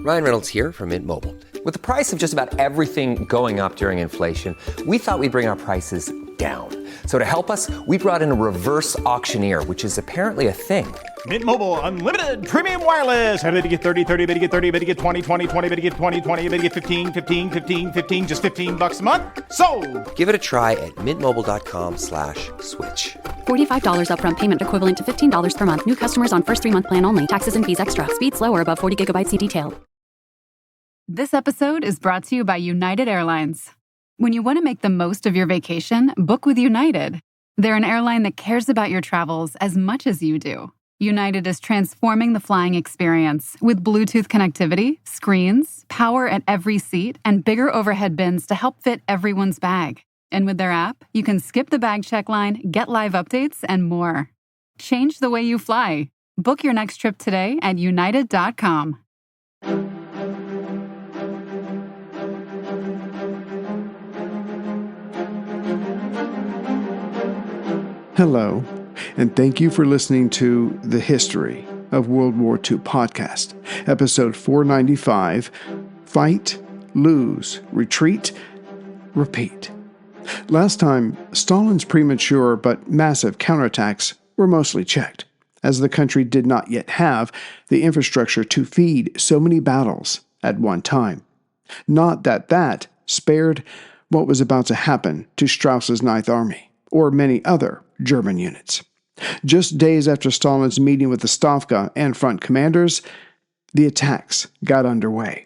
Ryan Reynolds here from Mint Mobile. With the price of just about everything going up during inflation, we thought we'd bring our prices down. So to help us, we brought in a reverse auctioneer, which is apparently a thing. Mint Mobile Unlimited Premium Wireless. How to get 30, 30, bit to get 30, bit to get 20, 20, 20, bit to get 20, 20, bit to get 15, 15, 15, 15, just $15 a month? Sold! Give it a try at mintmobile.com/switch. $45 upfront payment equivalent to $15 per month. New customers on first 3-month plan only. Taxes and fees extra. Speed slower above 40 gigabytes. See detail. This episode is brought to you by United Airlines. When you want to make the most of your vacation, book with United. They're an airline that cares about your travels as much as you do. United is transforming the flying experience with Bluetooth connectivity, screens, power at every seat, and bigger overhead bins to help fit everyone's bag. And with their app, you can skip the bag check line, get live updates, and more. Change the way you fly. Book your next trip today at united.com. Hello, and thank you for listening to The History of World War II podcast, episode 495, Fight, Lose, Retreat, Repeat. Last time, Stalin's premature but massive counterattacks were mostly checked, as the country did not yet have the infrastructure to feed so many battles at one time. Not that that spared what was about to happen to Strauss's Ninth Army, or many other German units. Just days after Stalin's meeting with the Stavka and front commanders, the attacks got underway.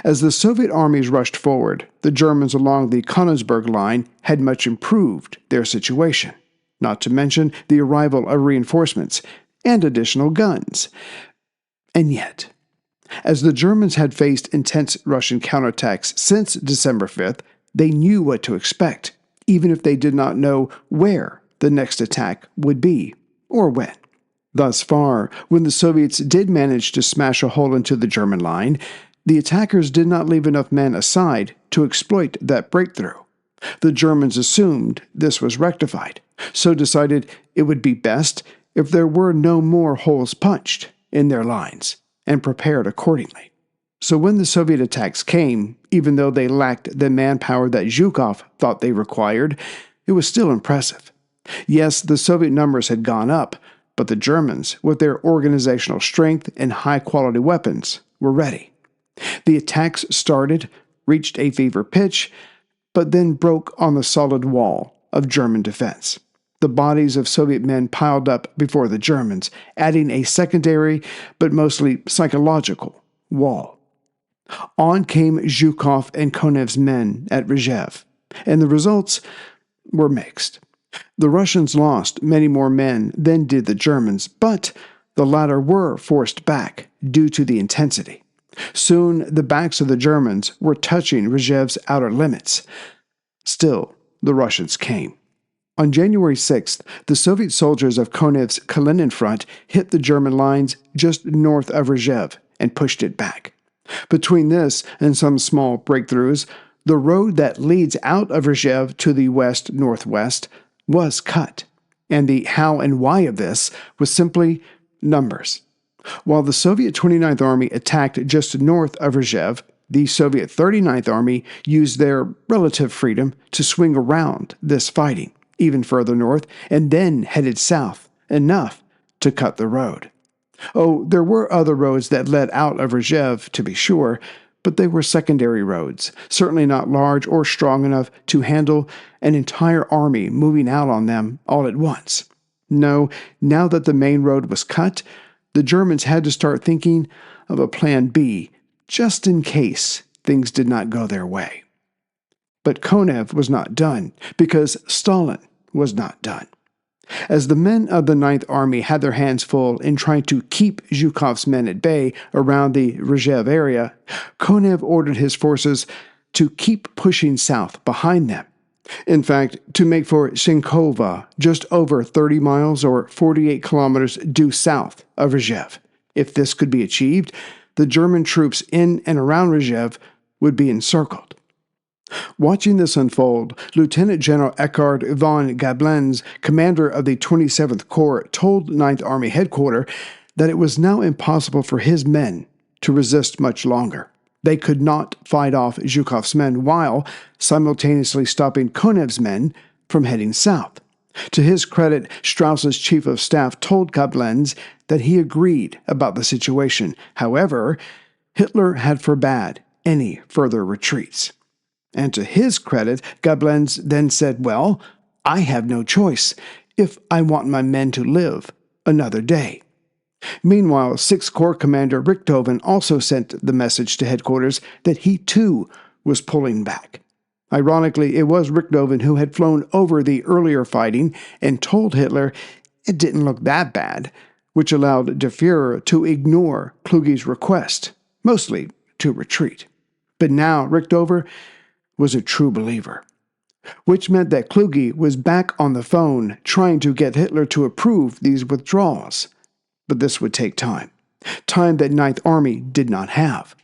As the Soviet armies rushed forward, the Germans along the Königsberg line had much improved their situation, not to mention the arrival of reinforcements and additional guns. And yet, as the Germans had faced intense Russian counterattacks since December 5th, they knew what to expect, even if they did not know where the next attack would be, or when. Thus far, when the Soviets did manage to smash a hole into the German line, the attackers did not leave enough men aside to exploit that breakthrough. The Germans assumed this was rectified, so decided it would be best if there were no more holes punched in their lines, and prepared accordingly. So when the Soviet attacks came, even though they lacked the manpower that Zhukov thought they required, it was still impressive. Yes, the Soviet numbers had gone up, but the Germans, with their organizational strength and high-quality weapons, were ready. The attacks started, reached a fever pitch, but then broke on the solid wall of German defense. The bodies of Soviet men piled up before the Germans, adding a secondary, but mostly psychological, wall. On came Zhukov and Konev's men at Rzhev, and the results were mixed. The Russians lost many more men than did the Germans, but the latter were forced back due to the intensity. Soon the backs of the Germans were touching Rzhev's outer limits. Still, the Russians came. On January 6th, the Soviet soldiers of Konev's Kalinin front hit the German lines just north of Rzhev and pushed it back. Between this and some small breakthroughs, the road that leads out of Rzhev to the west-northwest was cut, and the how and why of this was simply numbers. While the Soviet 29th Army attacked just north of Rzhev, the Soviet 39th Army used their relative freedom to swing around this fighting, even further north, and then headed south, enough to cut the road. Oh, there were other roads that led out of Rzhev, to be sure, but they were secondary roads, certainly not large or strong enough to handle an entire army moving out on them all at once. No, now that the main road was cut, the Germans had to start thinking of a plan B, just in case things did not go their way. But Konev was not done, because Stalin was not done. As the men of the Ninth Army had their hands full in trying to keep Zhukov's men at bay around the Rzhev area, Konev ordered his forces to keep pushing south behind them. In fact, to make for Shinkova, just over 30 miles or 48 kilometers due south of Rzhev. If this could be achieved, the German troops in and around Rzhev would be encircled. Watching this unfold, Lieutenant General Eckhard von Gablenz, commander of the 27th Corps, told 9th Army Headquarters that it was now impossible for his men to resist much longer. They could not fight off Zhukov's men while simultaneously stopping Konev's men from heading south. To his credit, Strauss's chief of staff told Koblenz that he agreed about the situation. However, Hitler had forbade any further retreats. And to his credit, Koblenz then said, "Well, I have no choice if I want my men to live another day." Meanwhile, 6th Corps Commander Richthofen also sent the message to headquarters that he too was pulling back. Ironically, it was Richthofen who had flown over the earlier fighting and told Hitler it didn't look that bad, which allowed Der Fuhrer to ignore Kluge's request, mostly to retreat. But now Richthofen was a true believer, which meant that Kluge was back on the phone trying to get Hitler to approve these withdrawals. But this would take time that Ninth Army did not have.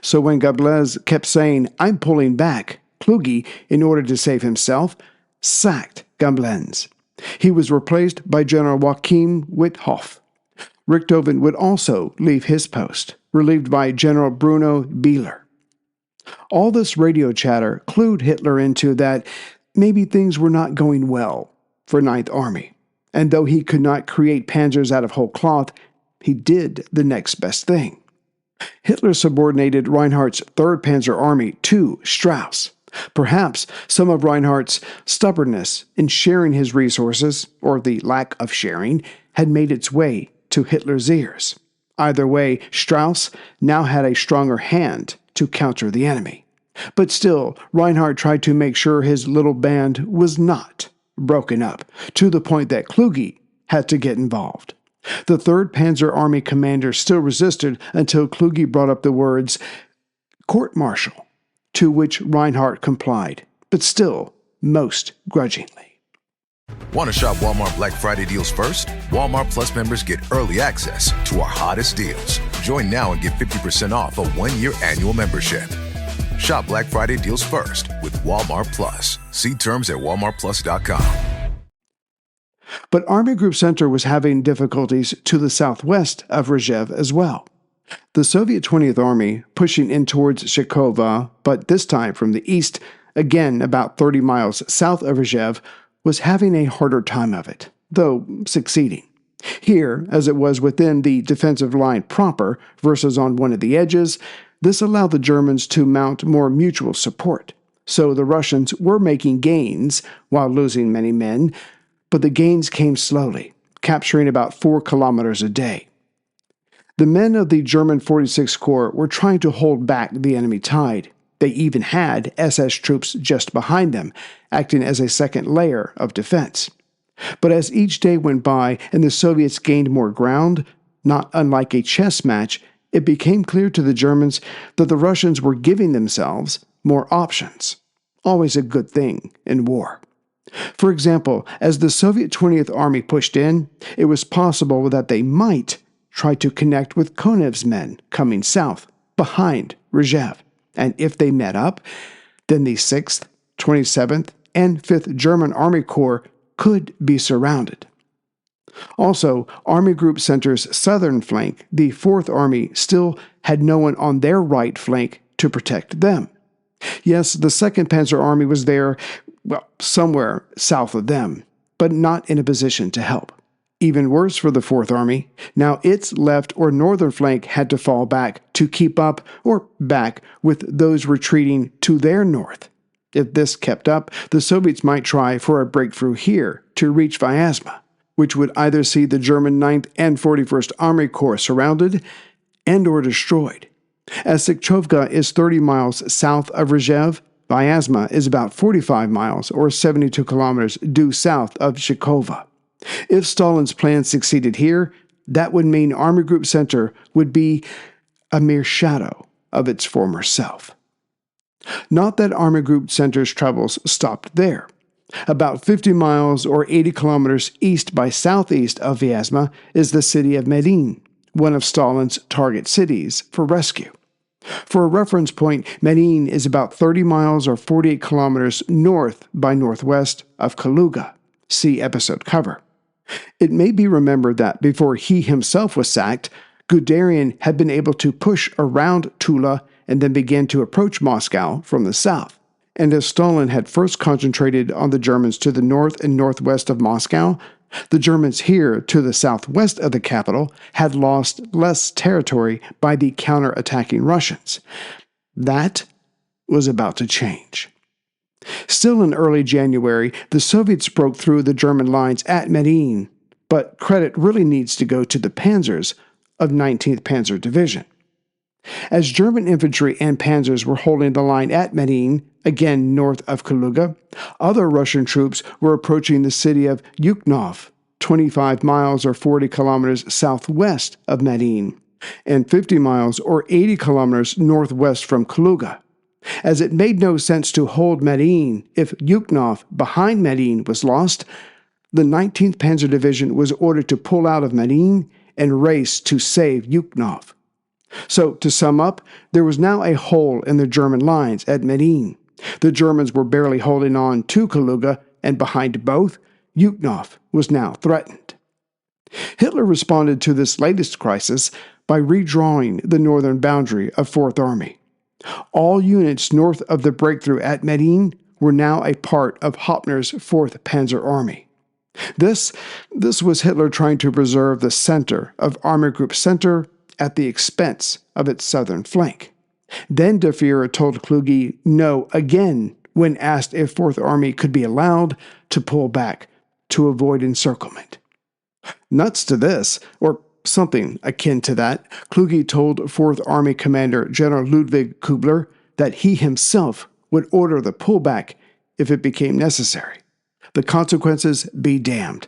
So when Koblenz kept saying, "I'm pulling back," Kluge, in order to save himself, sacked Koblenz. He was replaced by General Joachim Witthoff. Richthofen would also leave his post, relieved by General Bruno Bieler. All this radio chatter clued Hitler into that maybe things were not going well for Ninth Army. And though he could not create panzers out of whole cloth, he did the next best thing. Hitler subordinated Reinhardt's 3rd Panzer Army to Strauss. Perhaps some of Reinhardt's stubbornness in sharing his resources, or the lack of sharing, had made its way to Hitler's ears. Either way, Strauss now had a stronger hand to counter the enemy. But still, Reinhardt tried to make sure his little band was not broken up, to the point that Kluge had to get involved. The 3rd Panzer Army commander still resisted until Kluge brought up the words, "court-martial," to which Reinhardt complied, but still most grudgingly. Want to shop Walmart Black Friday deals first? Walmart Plus members get early access to our hottest deals. Join now and get 50% off a 1-year annual membership. Shop Black Friday deals first with Walmart Plus. See terms at walmartplus.com. But Army Group Center was having difficulties to the southwest of Rzhev as well. The Soviet 20th Army, pushing in towards Shekova, but this time from the east, again about 30 miles south of Rzhev, was having a harder time of it, though succeeding. Here, as it was within the defensive line proper versus on one of the edges, this allowed the Germans to mount more mutual support. So the Russians were making gains while losing many men, but the gains came slowly, capturing about 4 kilometers a day. The men of the German 46th Corps were trying to hold back the enemy tide. They even had SS troops just behind them, acting as a second layer of defense. But as each day went by and the Soviets gained more ground, not unlike a chess match, it became clear to the Germans that the Russians were giving themselves more options. Always a good thing in war. For example, as the Soviet 20th Army pushed in, it was possible that they might try to connect with Konev's men coming south, behind Rzhev. And if they met up, then the 6th, 27th, and 5th German Army Corps could be surrounded. Also, Army Group Center's southern flank, the 4th Army, still had no one on their right flank to protect them. Yes, the 2nd Panzer Army was there, somewhere south of them, but not in a position to help. Even worse for the 4th Army, now its left or northern flank had to fall back to keep up or back with those retreating to their north. If this kept up, the Soviets might try for a breakthrough here to reach Vyazma, which would either see the German 9th and 41st Army Corps surrounded and or destroyed. As Sikchovka is 30 miles south of Rzhev, Vyazma is about 45 miles or 72 kilometers due south of Shekova. If Stalin's plan succeeded here, that would mean Army Group Center would be a mere shadow of its former self. Not that Army Group Center's troubles stopped there. About 50 miles or 80 kilometers east by southeast of Vyazma is the city of Medin, one of Stalin's target cities for rescue. For a reference point, Medin is about 30 miles or 48 kilometers north by northwest of Kluge. See episode cover. It may be remembered that before he himself was sacked, Guderian had been able to push around Tula and then began to approach Moscow from the south. And as Stalin had first concentrated on the Germans to the north and northwest of Moscow, the Germans here to the southwest of the capital had lost less territory by the counter-attacking Russians. That was about to change. Still in early January, the Soviets broke through the German lines at Medellin, but credit really needs to go to the panzers of 19th Panzer Division. As German infantry and panzers were holding the line at Medellin, again north of Kluge, other Russian troops were approaching the city of Yukhnov, 25 miles or 40 kilometers southwest of Medellin, and 50 miles or 80 kilometers northwest from Kluge. As it made no sense to hold Medellin if Yukhnov behind Medellin was lost, the 19th Panzer Division was ordered to pull out of Medellin and race to save Yukhnov. So, to sum up, there was now a hole in the German lines at Medellin. The Germans were barely holding on to Kluge, and behind both, Yukhnov was now threatened. Hitler responded to this latest crisis by redrawing the northern boundary of Fourth Army. All units north of the breakthrough at Medellin were now a part of Hoppner's 4th Panzer Army. This was Hitler trying to preserve the center of Army Group Center at the expense of its southern flank. Then Der Führer told Kluge no again when asked if 4th Army could be allowed to pull back to avoid encirclement. Nuts to this, or something akin to that, Kluge told 4th Army Commander General Ludwig Kubler that he himself would order the pullback if it became necessary. The consequences be damned.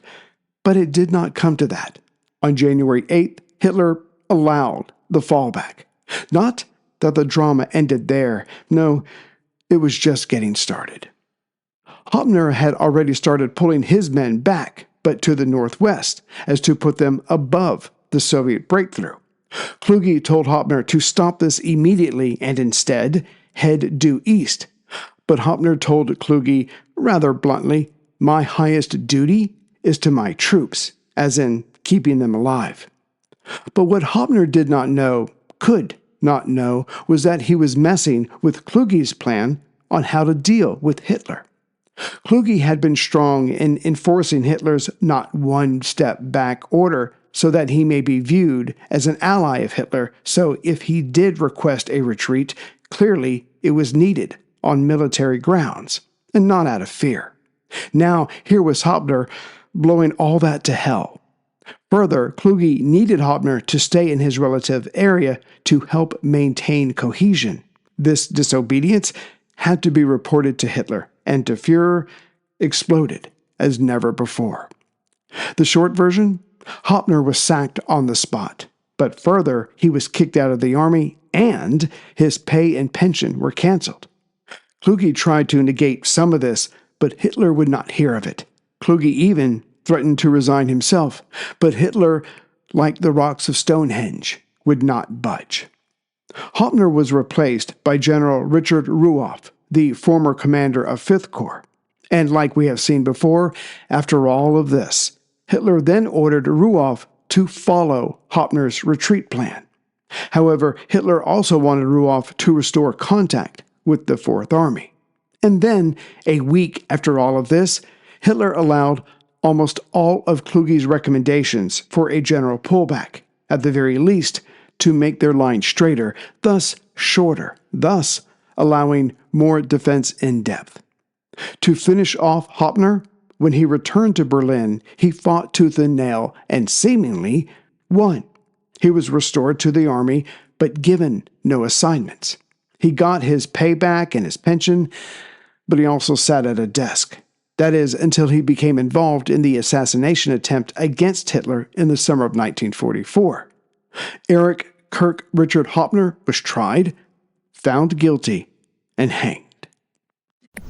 But it did not come to that. On January 8th, Hitler allowed the fallback. Not that the drama ended there. No, it was just getting started. Hoppner had already started pulling his men back, but to the northwest, as to put them above the Soviet breakthrough. Kluge told Hoppner to stop this immediately and instead head due east. But Hoppner told Kluge rather bluntly, "My highest duty is to my troops," as in keeping them alive. But what Hoppner did not know, could not know, was that he was messing with Kluge's plan on how to deal with Hitler. Kluge had been strong in enforcing Hitler's not one step back order so that he may be viewed as an ally of Hitler, so if he did request a retreat, clearly it was needed on military grounds, and not out of fear. Now, here was Hoppner blowing all that to hell. Further, Kluge needed Hoppner to stay in his relative area to help maintain cohesion. This disobedience had to be reported to Hitler, and Der Führer exploded as never before. The short version? Hoppner was sacked on the spot, but further, he was kicked out of the army and his pay and pension were canceled. Kluge tried to negate some of this, but Hitler would not hear of it. Kluge even threatened to resign himself, but Hitler, like the rocks of Stonehenge, would not budge. Hoppner was replaced by General Richard Ruoff, the former commander of 5th Corps. And like we have seen before, after all of this, Hitler then ordered Ruoff to follow Hoppner's retreat plan. However, Hitler also wanted Ruoff to restore contact with the 4th Army. And then, a week after all of this, Hitler allowed almost all of Kluge's recommendations for a general pullback, at the very least, to make their line straighter, thus shorter, thus allowing more defense in depth. To finish off Hoppner, when he returned to Berlin, he fought tooth and nail and seemingly won. He was restored to the army, but given no assignments. He got his payback and his pension, but he also sat at a desk. That is, until he became involved in the assassination attempt against Hitler in the summer of 1944. Erich Kirk Richard Hoppner was tried, found guilty, and hanged.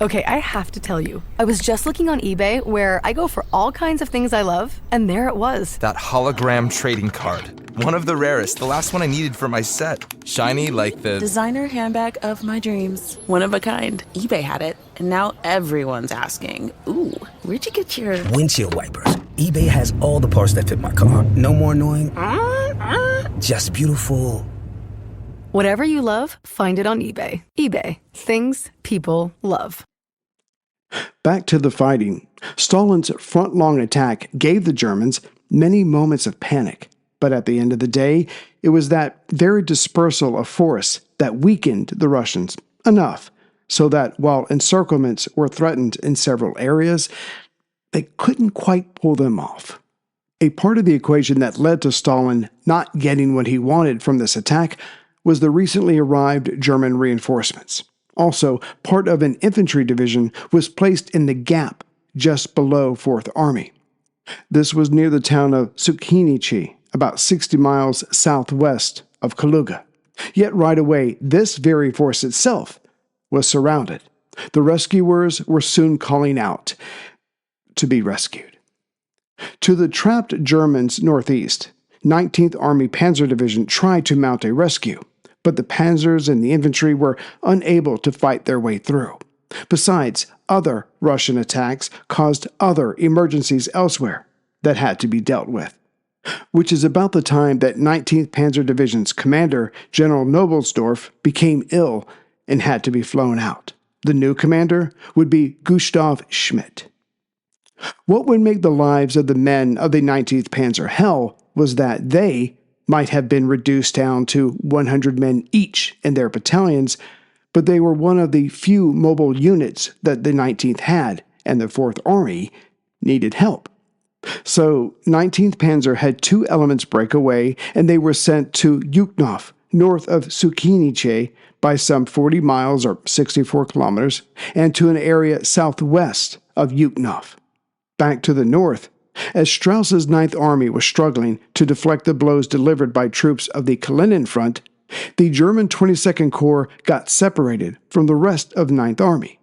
Okay, I have to tell you, I was just looking on eBay where I go for all kinds of things I love, and there it was. That hologram trading card. One of the rarest, the last one I needed for my set. Shiny like the designer handbag of my dreams. One of a kind. eBay had it, and now everyone's asking, ooh, where'd you get your windshield wipers? eBay has all the parts that fit my car. No more annoying just beautiful. Whatever you love, find it on eBay. eBay. Things people love. Back to the fighting. Stalin's front-long attack gave the Germans many moments of panic, but at the end of the day, it was that very dispersal of force that weakened the Russians enough so that while encirclements were threatened in several areas, they couldn't quite pull them off. A part of the equation that led to Stalin not getting what he wanted from this attack was the recently arrived German reinforcements. Also, part of an infantry division was placed in the gap just below 4th Army. This was near the town of Sukhinichi, about 60 miles southwest of Kluge. Yet right away, this very force itself was surrounded. The rescuers were soon calling out to be rescued. To the trapped Germans northeast, 19th Army Panzer Division tried to mount a rescue, but the panzers and the infantry were unable to fight their way through. Besides, other Russian attacks caused other emergencies elsewhere that had to be dealt with. Which is about the time that 19th Panzer Division's commander, General Nobelsdorf, became ill and had to be flown out. The new commander would be Gustav Schmidt. What would make the lives of the men of the 19th Panzer hell was that they might have been reduced down to 100 men each in their battalions, but they were one of the few mobile units that the 19th had, and the 4th Army needed help. So 19th Panzer had 2 elements break away, and they were sent to Yuknov, north of Sukhinichi, by some 40 miles or 64 kilometers, and to an area southwest of Yuknov. Back to the north, as Strauss's 9th Army was struggling to deflect the blows delivered by troops of the Kalinin Front, the German 22nd Corps got separated from the rest of 9th Army.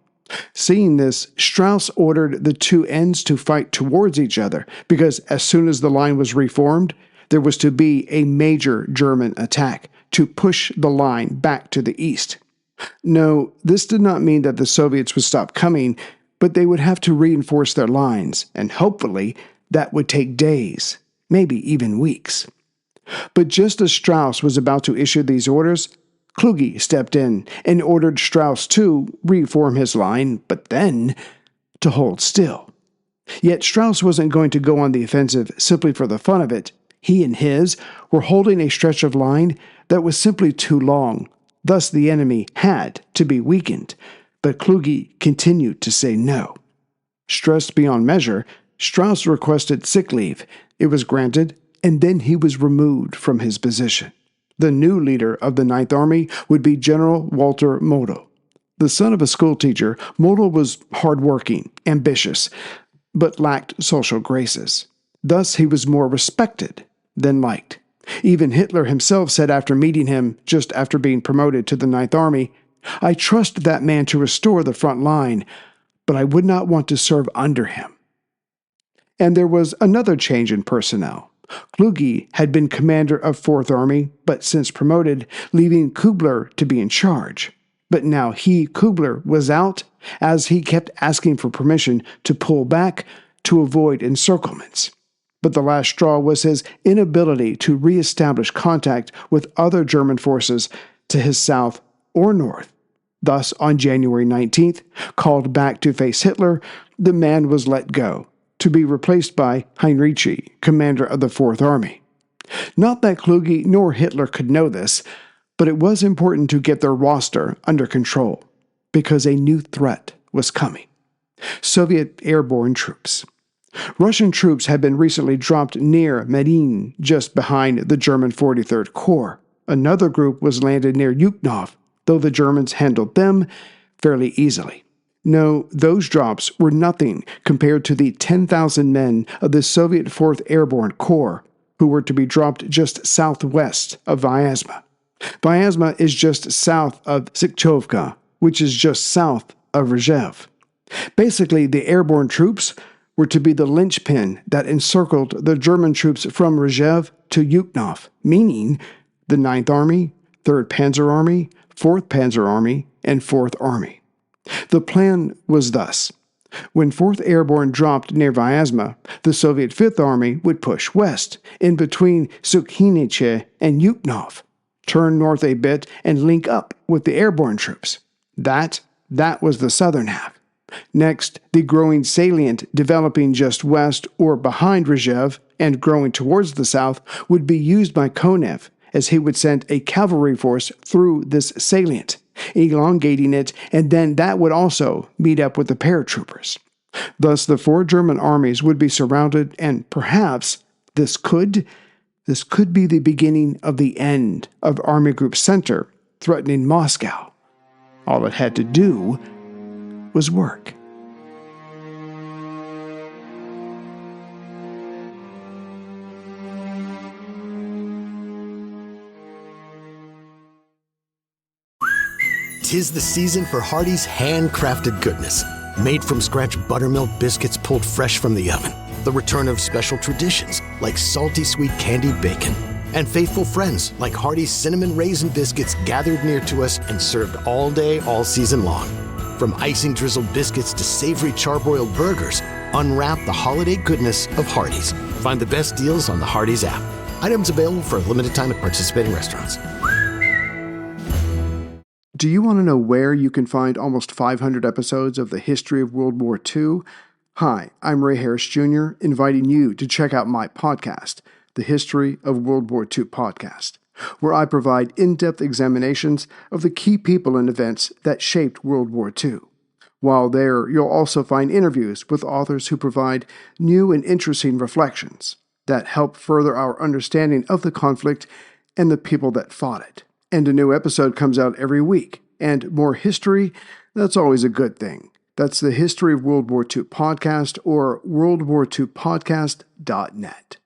Seeing this, Strauss ordered the 2 ends to fight towards each other because as soon as the line was reformed, there was to be a major German attack to push the line back to the east. No, this did not mean that the Soviets would stop coming, but they would have to reinforce their lines, and hopefully that would take days, maybe even weeks. But just as Strauss was about to issue these orders, Kluge stepped in and ordered Strauss to reform his line, but then to hold still. Yet Strauss wasn't going to go on the offensive simply for the fun of it. He and his were holding a stretch of line that was simply too long. Thus the enemy had to be weakened, but Kluge continued to say no. Stressed beyond measure, Strauss requested sick leave. It was granted, and then he was removed from his position. The new leader of the 9th Army would be General Walter Model. The son of a schoolteacher, Model was hardworking, ambitious, but lacked social graces. Thus he was more respected than liked. Even Hitler himself said after meeting him, just after being promoted to the 9th Army, "I trust that man to restore the front line, but I would not want to serve under him." And there was another change in personnel. Kluge had been commander of 4th Army, but since promoted, leaving Kubler to be in charge. But now Kubler, was out, as he kept asking for permission to pull back to avoid encirclements. But the last straw was his inability to reestablish contact with other German forces to his south or north. Thus, on January 19th, called back to face Hitler, the man was let go, to be replaced by Heinrici, commander of the 4th Army. Not that Kluge nor Hitler could know this, but it was important to get their roster under control, because a new threat was coming. Soviet airborne troops. Russian troops had been recently dropped near Medin, just behind the German 43rd Corps. Another group was landed near Yuknov, though the Germans handled them fairly easily. No, those drops were nothing compared to the 10,000 men of the Soviet 4th Airborne Corps who were to be dropped just southwest of Vyazma. Vyazma is just south of Sikchovka, which is just south of Rzhev. Basically, the airborne troops were to be the linchpin that encircled the German troops from Rzhev to Yuknov, meaning the 9th Army, 3rd Panzer Army, 4th Panzer Army, and 4th Army. The plan was thus. When 4th Airborne dropped near Vyazma, the Soviet 5th Army would push west, in between Sukhiniche and Yuknov, turn north a bit, and link up with the airborne troops. That was the southern half. Next, the growing salient developing just west or behind Rzhev and growing towards the south would be used by Konev, as he would send a cavalry force through this salient, elongating it, and then that would also meet up with the paratroopers. Thus, the 4 German armies would be surrounded, and perhaps this could be the beginning of the end of Army Group Center threatening Moscow. All it had to do was work. Tis the season for Hardee's handcrafted goodness. Made from scratch buttermilk biscuits pulled fresh from the oven. The return of special traditions like salty sweet candied bacon. And faithful friends like Hardee's cinnamon raisin biscuits gathered near to us and served all day, all season long. From icing drizzled biscuits to savory charbroiled burgers, unwrap the holiday goodness of Hardee's. Find the best deals on the Hardee's app. Items available for a limited time at participating restaurants. Do you want to know where you can find almost 500 episodes of the history of World War II? Hi, I'm Ray Harris Jr., inviting you to check out my podcast, the History of World War II podcast, where I provide in-depth examinations of the key people and events that shaped World War II. While there, you'll also find interviews with authors who provide new and interesting reflections that help further our understanding of the conflict and the people that fought it. And a new episode comes out every week. And more history, that's always a good thing. That's the History of World War II podcast or worldwar2podcast.net.